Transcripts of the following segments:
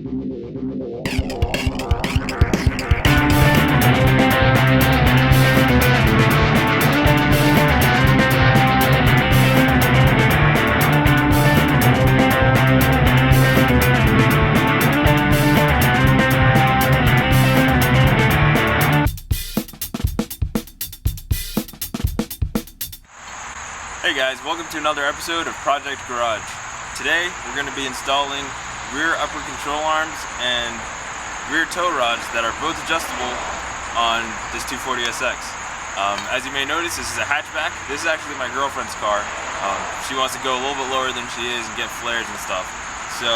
Hey guys, welcome to another episode of Project Garage. Today we're going to be installing rear upper control arms and rear tow rods that are both adjustable on this 240SX. As you may notice, this is a hatchback. This is actually my girlfriend's car. She wants to go a little bit lower than she is and get flares and stuff. So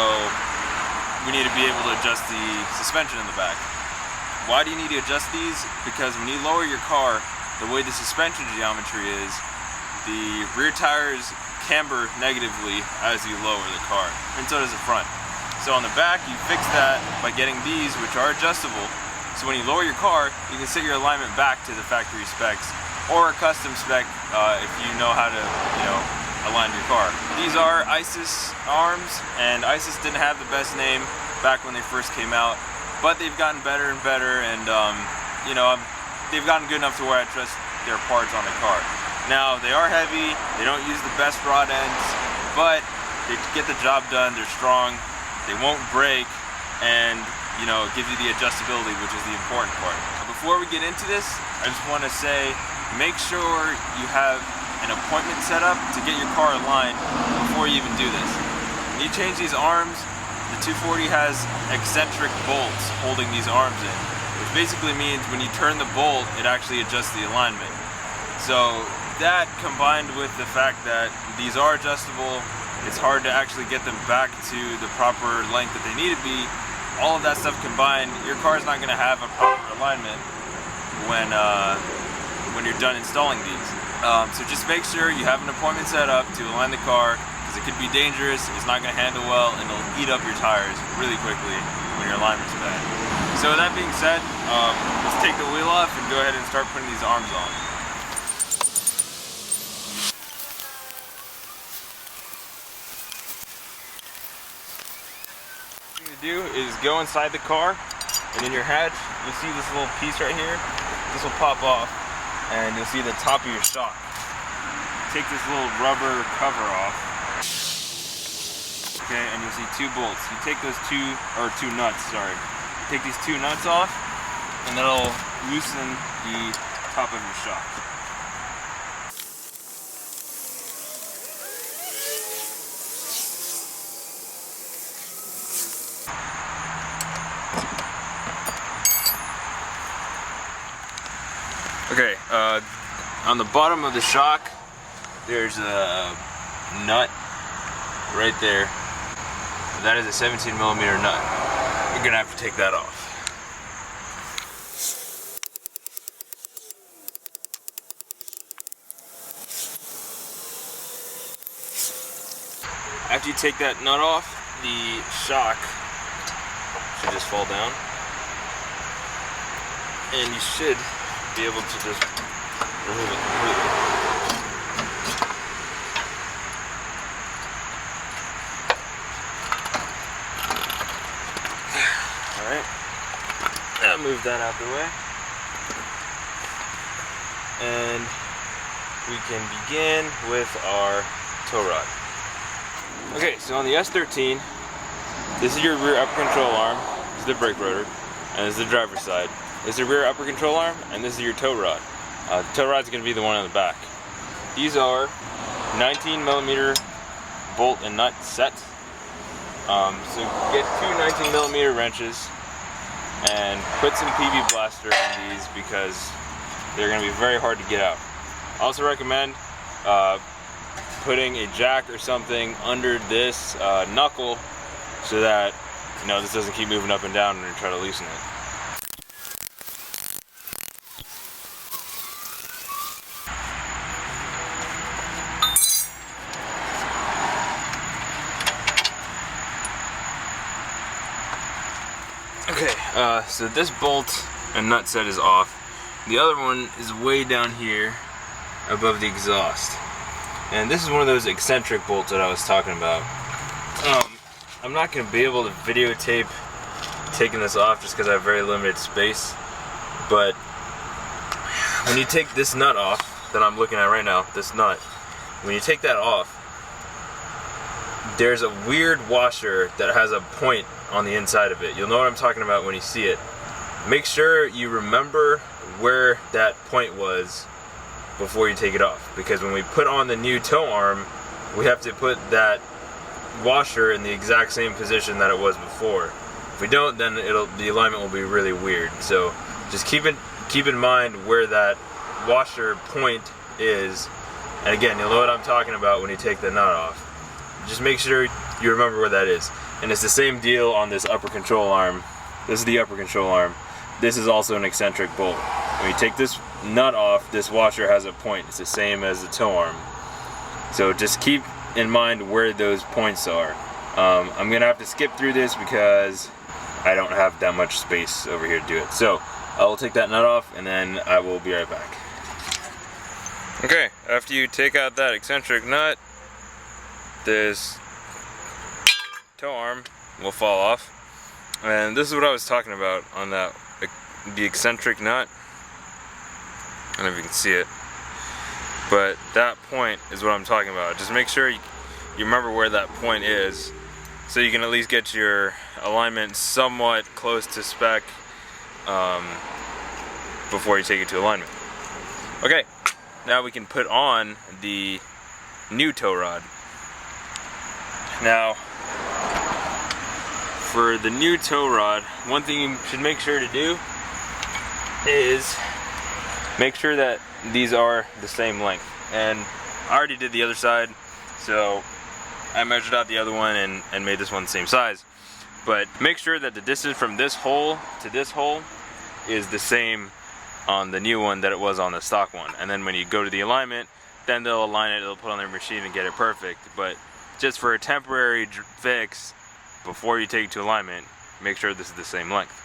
we need to be able to adjust the suspension in the back. Why do you need to adjust these? Because when you lower your car, the way the suspension geometry is, the rear tires camber negatively as you lower the car, and so does the front. So on the back, you fix that by getting these, which are adjustable. So when you lower your car, you can set your alignment back to the factory specs or a custom spec if you know how to, align your car. These are ISIS arms, and ISIS didn't have the best name back when they first came out, but they've gotten better and better, and they've gotten good enough to where I trust their parts on the car. Now, they are heavy, they don't use the best rod ends, but they get the job done, they're strong, they won't break, and it gives you the adjustability, which is the important part. Before we get into this, I just want to say, make sure you have an appointment set up to get your car aligned before you even do this. When you change these arms, the 240 has eccentric bolts holding these arms in, which basically means when you turn the bolt, it actually adjusts the alignment. So that, combined with the fact that these are adjustable, it's hard to actually get them back to the proper length that they need to be. All of that stuff combined, your car is not going to have a proper alignment when you're done installing these. So just make sure you have an appointment set up to align the car, because it could be dangerous, it's not going to handle well, and it'll eat up your tires really quickly when your alignment's bad. So with that being said, let's take the wheel off and go ahead and start putting these arms on. Do is go inside the car, and in your hatch you'll see this little piece right here. This will pop off and you'll see the top of your shock. Take this little rubber cover off, okay, and you'll see two bolts. You take those two nuts, take these two nuts off, and that'll loosen the top of your shock. Okay, on the bottom of the shock, there's a nut right there. That is a 17mm nut. You're gonna have to take that off. After you take that nut off, the shock should just fall down, and you should be able to just remove it completely. Alright, now move that out of the way, and we can begin with our tow rod. Okay, so on the S13, this is your rear upper control arm, this is the brake rotor, and this is the driver's side. This is the rear upper control arm, and this is your tow rod. The tow rod is going to be the one on the back. These are 19mm bolt and nut sets. So get two 19mm wrenches and put some PB Blaster in these, because they're going to be very hard to get out. I also recommend putting a jack or something under this knuckle, so that this doesn't keep moving up and down when you try to loosen it. Okay, so this bolt and nut set is off. The other one is way down here above the exhaust. And this is one of those eccentric bolts that I was talking about. I'm not going to be able to videotape taking this off just because I have very limited space. But when you take this nut off that I'm looking at right now, this nut, when you take that off, there's a weird washer that has a point on the inside of it. You'll know what I'm talking about when you see it. Make sure you remember where that point was before you take it off, because when we put on the new tow arm, we have to put that washer in the exact same position that it was before. If we don't, then the alignment will be really weird. So just keep in mind where that washer point is, and again, you'll know what I'm talking about when you take the nut off. Just make sure you remember where that is. And it's the same deal on this upper control arm. This is the upper control arm. This is also an eccentric bolt. When you take this nut off, this washer has a point. It's the same as the tow arm. So just keep in mind where those points are. I'm gonna have to skip through this because I don't have that much space over here to do it. So I will take that nut off and then I will be right back. Okay, after you take out that eccentric nut, this tow arm will fall off. And this is what I was talking about on that, the eccentric nut. I don't know if you can see it, but that point is what I'm talking about. Just make sure you remember where that point is, so you can at least get your alignment somewhat close to spec before you take it to alignment. Okay, now we can put on the new tow rod. Now, for the new tow rod, one thing you should make sure to do is make sure that these are the same length. And I already did the other side, so I measured out the other one and made this one the same size. But make sure that the distance from this hole to this hole is the same on the new one that it was on the stock one. And then when you go to the alignment, then they'll align it, they'll put it on their machine and get it perfect. But just for a temporary fix, before you take it to alignment, make sure this is the same length.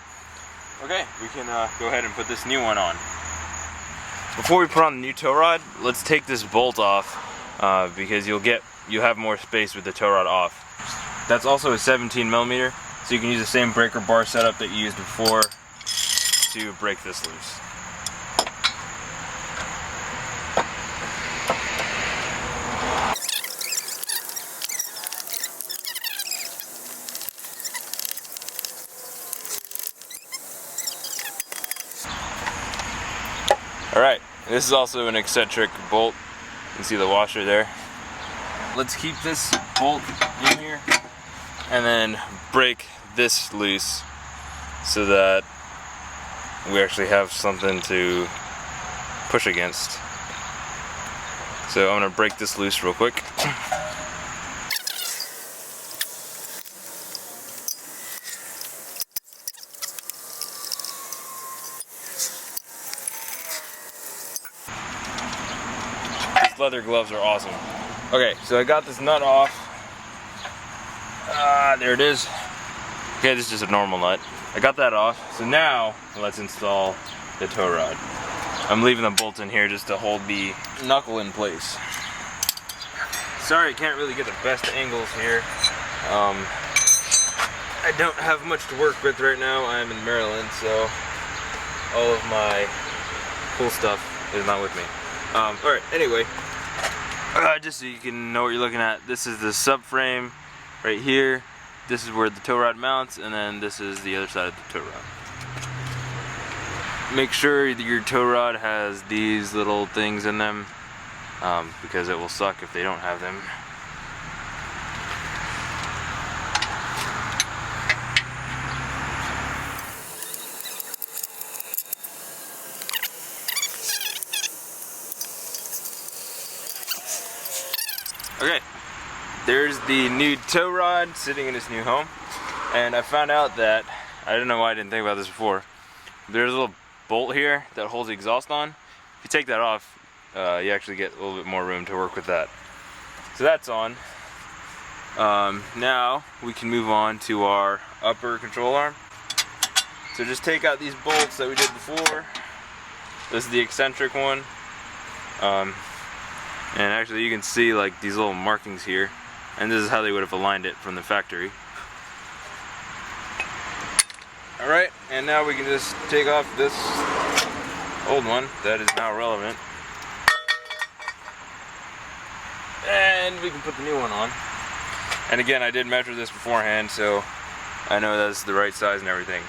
Okay, we can go ahead and put this new one on. Before we put on the new tow rod, let's take this bolt off because you'll have more space with the tow rod off. That's also a 17 millimeter, so you can use the same breaker bar setup that you used before to break this loose. Alright, this is also an eccentric bolt. You can see the washer there. Let's keep this bolt in here and then break this loose so that we actually have something to push against. So I'm going to break this loose real quick. Leather gloves are awesome. Okay, so I got this nut off. There it is. Okay, this is just a normal nut. I got that off. So now let's install the tow rod. I'm leaving the bolts in here just to hold the knuckle in place. Sorry, I can't really get the best angles here. I don't have much to work with right now. I'm in Maryland, so all of my cool stuff is not with me. Alright, anyway, just so you can know what you're looking at, this is the subframe right here. This is where the tow rod mounts, and then this is the other side of the tow rod. Make sure that your tow rod has these little things in them, because it will suck if they don't have them. Okay, there's the new tow rod sitting in its new home, and I found out that, I don't know why I didn't think about this before, there's a little bolt here that holds the exhaust on. If you take that off, you actually get a little bit more room to work with that. So that's on. Now we can move on to our upper control arm. So just take out these bolts that we did before. This is the eccentric one. And actually you can see like these little markings here, and this is how they would have aligned it from the factory. Alright, and now we can just take off this old one that is now relevant. And we can put the new one on. And again, I did measure this beforehand, so I know that's the right size and everything.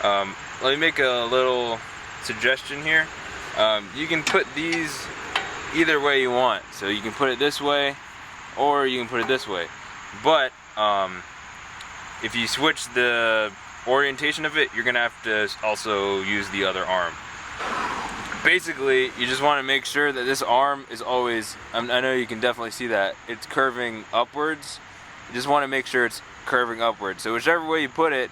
Let me make a little suggestion here. You can put these either way you want. So you can put it this way, or you can put it this way. But if you switch the orientation of it, you're gonna have to also use the other arm. Basically, you just want to make sure that this arm is always, I know you can definitely see that, it's curving upwards. You just want to make sure it's curving upwards. So whichever way you put it,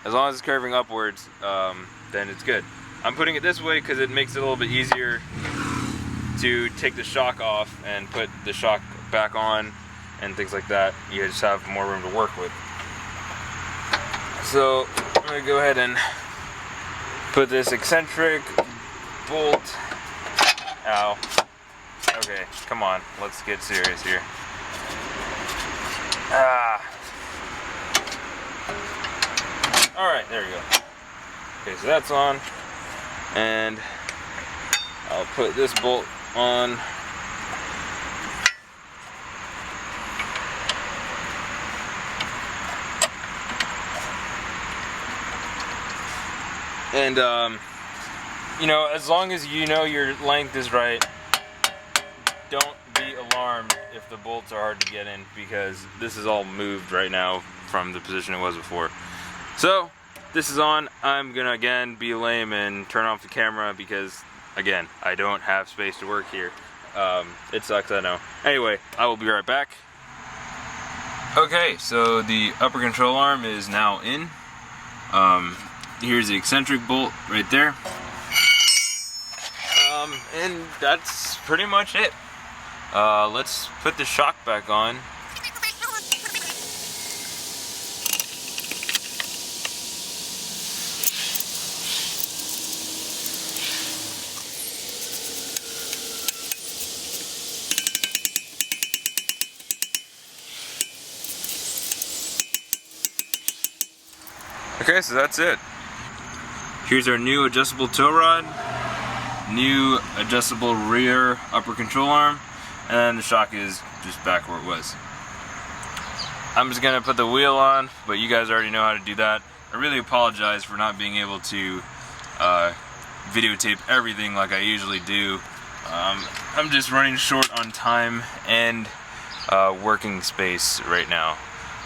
as long as it's curving upwards, then it's good. I'm putting it this way because it makes it a little bit easier to take the shock off and put the shock back on and things like that. You just have more room to work with. So I'm going to go ahead and put this eccentric bolt. Ow. Okay, come on, let's get serious here. Alright, there we go. Okay, so that's on. And I'll put this bolt on. And you know, as long as you know your length is right, don't be alarmed if the bolts are hard to get in, because this is all moved right now from the position it was before. So this is on. I'm gonna again be lame and turn off the camera because again, I don't have space to work here. It sucks, I know. Anyway, I will be right back. Okay, so the upper control arm is now in. Here's the eccentric bolt right there. And that's pretty much it. Let's put the shock back on. Okay, so that's it. Here's our new adjustable tow rod, new adjustable rear upper control arm, and then the shock is just back where it was. I'm just gonna put the wheel on, but you guys already know how to do that. I really apologize for not being able to videotape everything like I usually do. I'm just running short on time and working space right now.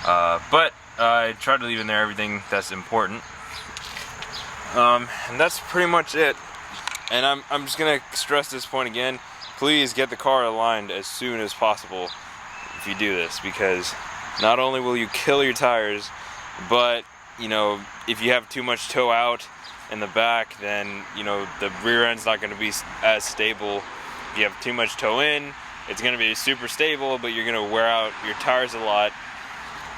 But I tried to leave in there everything that's important. And that's pretty much it. And I'm just gonna stress this point again. Please get the car aligned as soon as possible if you do this, because not only will you kill your tires, but you know, if you have too much toe out in the back, then you know the rear end's not going to be as stable. If you have too much toe in, it's going to be super stable, but you're going to wear out your tires a lot.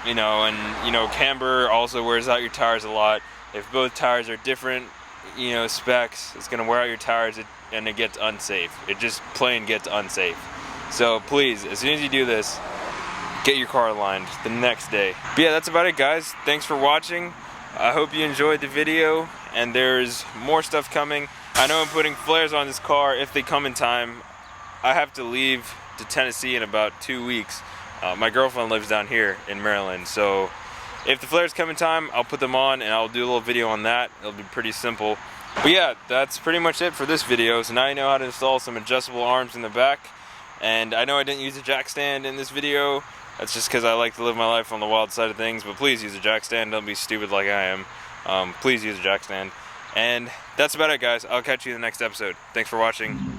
You know, and you know, camber also wears out your tires a lot. If both tires are different, you know, specs, it's going to wear out your tires and it gets unsafe. It just plain gets unsafe. So please, as soon as you do this, get your car aligned the next day. But yeah, that's about it, guys. Thanks for watching. I hope you enjoyed the video, and there's more stuff coming. I know I'm putting flares on this car if they come in time. I have to leave to Tennessee in about 2 weeks. My girlfriend lives down here in Maryland, so if the flares come in time, I'll put them on and I'll do a little video on that. It'll be pretty simple. But yeah, that's pretty much it for this video. So now you know how to install some adjustable arms in the back. And I know I didn't use a jack stand in this video. That's just because I like to live my life on the wild side of things. But please use a jack stand. Don't be stupid like I am. Please use a jack stand. And that's about it, guys. I'll catch you in the next episode. Thanks for watching.